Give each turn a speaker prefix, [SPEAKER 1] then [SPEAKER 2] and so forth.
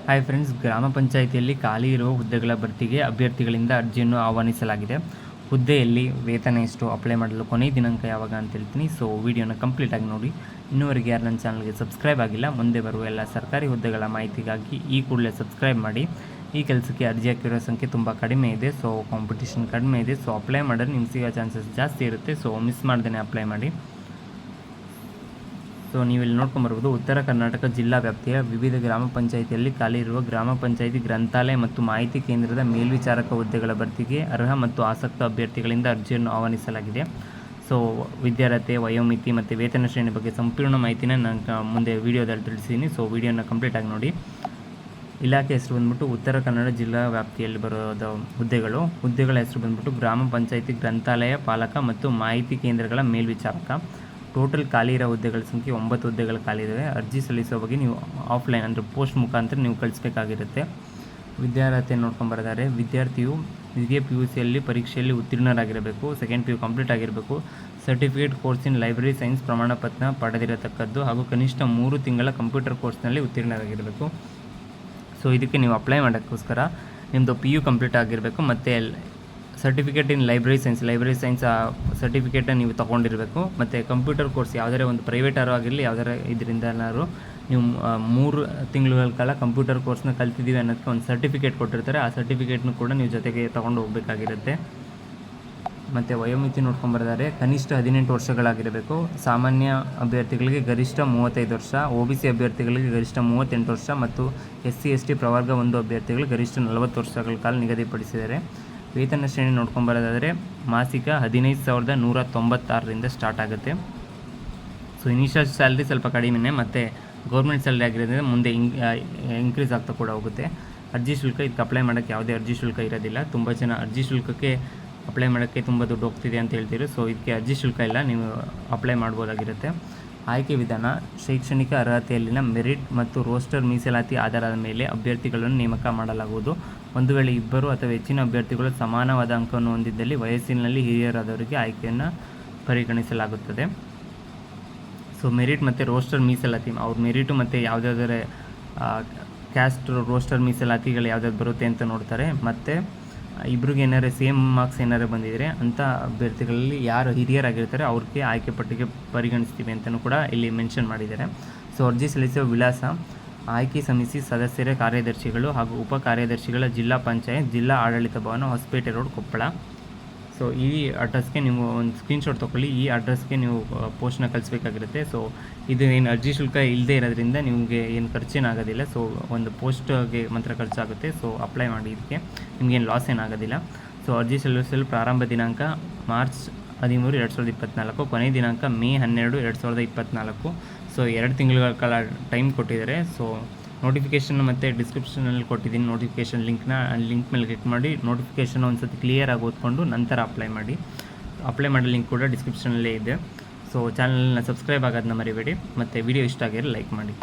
[SPEAKER 1] Hi friends, ಗ್ರಾಮ ಪಂಚಾಯಿತಿಯಲ್ಲಿ ಖಾಲಿ ಇರುವ ಹುದ್ದೆಗಳ ಭರ್ತಿಗೆ ಅಭ್ಯರ್ಥಿಗಳಿಂದ ಅರ್ಜಿಯನ್ನು ಆಹ್ವಾನಿಸಲಾಗಿದೆ. ಹುದ್ದೆಯಲ್ಲಿ ವೇತನ ಎಷ್ಟು, ಅಪ್ಲೈ ಮಾಡಲು ಕೊನೆಯ ದಿನಾಂಕ ಯಾವಾಗ ಅಂತ ಹೇಳ್ತೀನಿ. ಸೊ ವಿಡಿಯೋನ ಕಂಪ್ಲೀಟಾಗಿ ನೋಡಿ. ಇನ್ನೂವರೆಗೆ ಯಾರು ನನ್ನ ಚಾನಲ್ಗೆ ಸಬ್ಸ್ಕ್ರೈಬ್ ಆಗಿಲ್ಲ, ಮುಂದೆ ಬರುವ ಎಲ್ಲ ಸರ್ಕಾರಿ ಹುದ್ದೆಗಳ ಮಾಹಿತಿಗಾಗಿ ಈ ಕೂಡಲೇ ಸಬ್ಸ್ಕ್ರೈಬ್ ಮಾಡಿ. ಈ ಕೆಲಸಕ್ಕೆ ಅರ್ಜಿ ಹಾಕಿರೋ ಸಂಖ್ಯೆ ತುಂಬ ಕಡಿಮೆ ಇದೆ. ಸೊ ಕಾಂಪಿಟೇಷನ್ ಕಡಿಮೆ ಇದೆ. ಸೊ ಅಪ್ಲೈ ಮಾಡಿದ್ರೆ ನಿಮ್ಗೆ ಸಿಗೋ ಚಾನ್ಸಸ್ ಜಾಸ್ತಿ ಇರುತ್ತೆ. ಸೊ ಮಿಸ್ ಮಾಡ್ದೇ ಅಪ್ಲೈ ಮಾಡಿ. ಸೊ ನೀವು ಇಲ್ಲಿ ನೋಡ್ಕೊಂಬರ್ಬೋದು, ಉತ್ತರ ಕರ್ನಾಟಕ ಜಿಲ್ಲಾ ವ್ಯಾಪ್ತಿಯ ವಿವಿಧ ಗ್ರಾಮ ಪಂಚಾಯಿತಿಯಲ್ಲಿ ಖಾಲಿ ಇರುವ ಗ್ರಾಮ ಪಂಚಾಯಿತಿ ಗ್ರಂಥಾಲಯ ಮತ್ತು ಮಾಹಿತಿ ಕೇಂದ್ರದ ಮೇಲ್ವಿಚಾರಕ ಹುದ್ದೆಗಳ ಭರ್ತಿಗೆ ಅರ್ಹ ಮತ್ತು ಆಸಕ್ತ ಅಭ್ಯರ್ಥಿಗಳಿಂದ ಅರ್ಜಿಯನ್ನು ಆಹ್ವಾನಿಸಲಾಗಿದೆ. ಸೊ ವಿದ್ಯಾರ್ಹತೆ, ವಯೋಮಿತಿ ಮತ್ತು ವೇತನ ಶ್ರೇಣಿ ಬಗ್ಗೆ ಸಂಪೂರ್ಣ ಮಾಹಿತಿನ ನಾನು ಮುಂದೆ ವೀಡಿಯೋದಲ್ಲಿ ತಿಳಿಸಿದ್ದೀನಿ. ಸೊ ವಿಡಿಯೋನ ಕಂಪ್ಲೀಟಾಗಿ ನೋಡಿ. ಇಲಾಖೆ ಹೆಸರು ಬಂದ್ಬಿಟ್ಟು ಉತ್ತರ ಕನ್ನಡ ಜಿಲ್ಲಾ ವ್ಯಾಪ್ತಿಯಲ್ಲಿ ಬರೋದ ಹುದ್ದೆಗಳ ಹೆಸರು ಬಂದ್ಬಿಟ್ಟು ಗ್ರಾಮ ಪಂಚಾಯಿತಿ ಗ್ರಂಥಾಲಯ ಪಾಲಕ ಮತ್ತು ಮಾಹಿತಿ ಕೇಂದ್ರಗಳ ಮೇಲ್ವಿಚಾರಕ. ಟೋಟಲ್ ಖಾಲಿ ಇರೋ ಹುದ್ದೆಗಳ ಸಂಖ್ಯೆ 9 ಹುದ್ದೆಗಳು ಖಾಲಿ ಇದ್ದಾವೆ. ಅರ್ಜಿ ಸಲ್ಲಿಸೋ ಬಗ್ಗೆ ನೀವು ಆಫ್ಲೈನ್ ಅಂದರೆ ಪೋಸ್ಟ್ ಮುಖಾಂತರ ನೀವು ಕಳಿಸ್ಬೇಕಾಗಿರುತ್ತೆ. ವಿದ್ಯಾರ್ಹತೆ ನೋಡ್ಕೊಂಬರ್ತಾರೆ. ವಿದ್ಯಾರ್ಥಿಯು ಹಿರಿಯ PUCಯಲ್ಲಿ ಪರೀಕ್ಷೆಯಲ್ಲಿ ಉತ್ತೀರ್ಣರಾಗಿರಬೇಕು. ಸೆಕೆಂಡ್ PU ಕಂಪ್ಲೀಟ್ ಆಗಿರಬೇಕು. Certificate course in library science ಪ್ರಮಾಣ ಪತ್ರ ಪಡೆದಿರತಕ್ಕದ್ದು ಹಾಗೂ ಕನಿಷ್ಠ 3 ತಿಂಗಳ ಕಂಪ್ಯೂಟರ್ ಕೋರ್ಸ್ನಲ್ಲಿ ಉತ್ತೀರ್ಣರಾಗಿರಬೇಕು. ಸೊ ಇದಕ್ಕೆ ನೀವು ಅಪ್ಲೈ ಮಾಡೋಕ್ಕೋಸ್ಕರ ನಿಮ್ಮದು PU ಕಂಪ್ಲೀಟ್ ಆಗಿರಬೇಕು ಮತ್ತು ಸರ್ಟಿಫಿಕೇಟ್ ಇನ್ ಲೈಬ್ರರಿ ಸೈನ್ಸ್ ಸರ್ಟಿಫಿಕೇಟನ್ನು ನೀವು ತೊಗೊಂಡಿರಬೇಕು. ಮತ್ತು ಕಂಪ್ಯೂಟರ್ ಕೋರ್ಸ್ ಯಾವುದೇ ಒಂದು ಪ್ರೈವೇಟಾರು ಆಗಿರಲಿ, ಯಾವುದಾರ ಇದರಿಂದನಾದ್ರು ನೀವು 3 ತಿಂಗಳ ಕಾಲ ಕಂಪ್ಯೂಟರ್ ಕೋರ್ಸ್ನ ಕಲ್ತಿದ್ದೀವಿ ಅನ್ನೋದಕ್ಕೆ ಒಂದು ಸರ್ಟಿಫಿಕೇಟ್ ಕೊಟ್ಟಿರ್ತಾರೆ. ಆ ಸರ್ಟಿಫಿಕೇಟ್ನು ಕೂಡ ನೀವು ಜೊತೆಗೆ ತೊಗೊಂಡು ಹೋಗಬೇಕಾಗಿರುತ್ತೆ. ಮತ್ತು ವಯೋಮಿತಿ ನೋಡ್ಕೊಂಬರ್ತಾರೆ. ಕನಿಷ್ಠ 18 ವರ್ಷಗಳಾಗಿರಬೇಕು. ಸಾಮಾನ್ಯ ಅಭ್ಯರ್ಥಿಗಳಿಗೆ ಗರಿಷ್ಠ 35 ವರ್ಷ, OBC ಅಭ್ಯರ್ಥಿಗಳಿಗೆ ಗರಿಷ್ಠ 38 ವರ್ಷ ಮತ್ತು SC ST ಪ್ರವರ್ಗ 1 ಅಭ್ಯರ್ಥಿಗಳಿಗೆ ಗರಿಷ್ಠ 40 ವರ್ಷಗಳ ಕಾಲ ನಿಗದಿಪಡಿಸಿದ್ದಾರೆ. ವೇತನ ಶ್ರೇಣಿ ನೋಡ್ಕೊಂಬರೋದಾದರೆ ಮಾಸಿಕ 15,196ರಿಂದ ಸ್ಟಾರ್ಟ್ ಆಗುತ್ತೆ. ಸೊ ಇನಿಷಿಯಲ್ ಸ್ಯಾಲ್ರಿ ಸ್ವಲ್ಪ ಕಡಿಮೆ ಮತ್ತು ಗೌರ್ಮೆಂಟ್ ಸ್ಯಾಲ್ರಿ ಆಗಿರೋದ್ರಿಂದ ಮುಂದೆ ಇನ್ಕ್ರೀಸ್ ಆಗ್ತಾ ಕೂಡ ಹೋಗುತ್ತೆ. ಅರ್ಜಿ ಶುಲ್ಕ, ಇದಕ್ಕೆ ಅಪ್ಲೈ ಮಾಡೋಕ್ಕೆ ಯಾವುದೇ ಅರ್ಜಿ ಶುಲ್ಕ ಇರೋದಿಲ್ಲ. ತುಂಬ ಜನ ಅರ್ಜಿ ಶುಲ್ಕಕ್ಕೆ ಅಪ್ಲೈ ಮಾಡೋಕ್ಕೆ ತುಂಬ ದುಡ್ಡು ಹೋಗ್ತಿದೆ ಅಂತ ಹೇಳ್ತೀರಿ. ಸೊ ಇದಕ್ಕೆ ಅರ್ಜಿ ಶುಲ್ಕ ಇಲ್ಲ, ನೀವು ಅಪ್ಲೈ ಮಾಡ್ಬೋದಾಗಿರುತ್ತೆ. ಆಯ್ಕೆ ವಿಧಾನ: ಶೈಕ್ಷಣಿಕ ಅರ್ಹತೆಯಲ್ಲಿನ ಮೆರಿಟ್ ಮತ್ತು ರೋಸ್ಟರ್ ಮೀಸಲಾತಿ ಆಧಾರದ ಮೇಲೆ ಅಭ್ಯರ್ಥಿಗಳನ್ನು ನೇಮಕ ಮಾಡಲಾಗುವುದು. ಒಂದು ವೇಳೆ 2 ಅಥವಾ ಹೆಚ್ಚಿನ ಅಭ್ಯರ್ಥಿಗಳು ಸಮಾನವಾದ ಅಂಕವನ್ನು ಹೊಂದಿದ್ದಲ್ಲಿ ವಯಸ್ಸಿನಲ್ಲಿ ಹಿರಿಯರಾದವರಿಗೆ ಆಯ್ಕೆಯನ್ನು ಪರಿಗಣಿಸಲಾಗುತ್ತದೆ. ಸೊ ಮೆರಿಟ್ ಮತ್ತು ರೋಸ್ಟರ್ ಮೀಸಲಾತಿ, ಅವ್ರ ಮೆರಿಟು ಮತ್ತು ಯಾವುದಾದ್ರೆ ಕ್ಯಾಸ್ಟ್ ರೋಸ್ಟರ್ ಮೀಸಲಾತಿಗಳು ಯಾವ್ದಾದ್ರು ಬರುತ್ತೆ ಅಂತ ನೋಡ್ತಾರೆ. ಮತ್ತು ಇಬ್ರಿಗೆ ಏನಾರು ಸೇಮ್ ಮಾರ್ಕ್ಸ್ ಏನಾರು ಬಂದಿದ್ರೆ ಅಂಥ ಅಭ್ಯರ್ಥಿಗಳಲ್ಲಿ ಯಾರು ಹಿರಿಯರಾಗಿರ್ತಾರೆ ಅವ್ರಿಗೆ ಆಯ್ಕೆ ಪಟ್ಟಿಗೆ ಪರಿಗಣಿಸ್ತೀವಿ ಅಂತಲೂ ಕೂಡ ಇಲ್ಲಿ ಮೆನ್ಷನ್ ಮಾಡಿದ್ದಾರೆ. ಸೊ ಅರ್ಜಿ ಸಲ್ಲಿಸುವ ವಿಳಾಸ: ಆಯ್ಕೆ ಸಮಿತಿ ಸದಸ್ಯರ ಕಾರ್ಯದರ್ಶಿಗಳು ಹಾಗೂ ಉಪ ಕಾರ್ಯದರ್ಶಿಗಳ ಜಿಲ್ಲಾ ಪಂಚಾಯತ್, ಜಿಲ್ಲಾ ಆಡಳಿತ ಭವನ, ಹೊಸಪೇಟೆ ರೋಡ್, ಕೊಪ್ಪಳ. ಸೊ ಈ ಅಡ್ರೆಸ್ಗೆ ನೀವು ಒಂದು ಸ್ಕ್ರೀನ್ಶಾಟ್ ತೊಗೊಳ್ಳಿ. ಈ ಅಡ್ರೆಸ್ಗೆ ನೀವು ಪೋಸ್ಟ್ನ ಕಳಿಸ್ಬೇಕಾಗಿರುತ್ತೆ. ಸೊ ಇದು ಏನು ಅರ್ಜಿ ಶುಲ್ಕ ಇಲ್ಲದೆ ಇರೋದ್ರಿಂದ ನಿಮಗೆ ಏನು ಖರ್ಚೇನಾಗೋದಿಲ್ಲ. ಸೊ ಒಂದು ಪೋಸ್ಟ್ಗೆ ಮಾತ್ರ ಖರ್ಚಾಗುತ್ತೆ. ಸೊ ಅಪ್ಲೈ ಮಾಡಿ, ಇದಕ್ಕೆ ನಿಮಗೇನು ಲಾಸ್ ಏನಾಗೋದಿಲ್ಲ. ಸೊ ಅರ್ಜಿ ಸಲ್ಲಿಸಲು ಪ್ರಾರಂಭ ದಿನಾಂಕ ಮಾರ್ಚ್ 13, 2024, ಕೊನೆಯ ದಿನಾಂಕ ಮೇ 12, 2024. ಸೊ 2 ತಿಂಗಳ ಕಾಲ ಟೈಮ್ ಕೊಟ್ಟಿದ್ದಾರೆ. ಸೊ ನೋಟಿಫಿಕೇಷನ್ ಮತ್ತು ಡಿಸ್ಕ್ರಿಪ್ಷನಲ್ಲಿ ಕೊಟ್ಟಿದ್ದೀನಿ ನೋಟಿಫಿಕೇಷನ್ ಲಿಂಕ್ನ. ಲಿಂಕ್ ಮೇಲೆ ಕ್ಲಿಕ್ ಮಾಡಿ ನೋಟಿಫಿಕೇಷನ್ ಒಂದು ಸತಿ ಕ್ಲಿಯರಾಗಿ ಓದ್ಕೊಂಡು ನಂತರ ಅಪ್ಲೈ ಮಾಡಿ. ಅಪ್ಲೈ ಮಾಡೋ ಲಿಂಕ್ ಕೂಡ ಡಿಸ್ಕ್ರಿಪ್ಷನಲ್ಲೇ ಇದೆ. ಸೊ ಚಾನಲ್ನ ಸಬ್ಸ್ಕ್ರೈಬ್ ಆಗೋದನ್ನ ಮರಿಬೇಡಿ ಮತ್ತು ವಿಡಿಯೋ ಇಷ್ಟ ಆಗಿರೋ ಲೈಕ್ ಮಾಡಿ.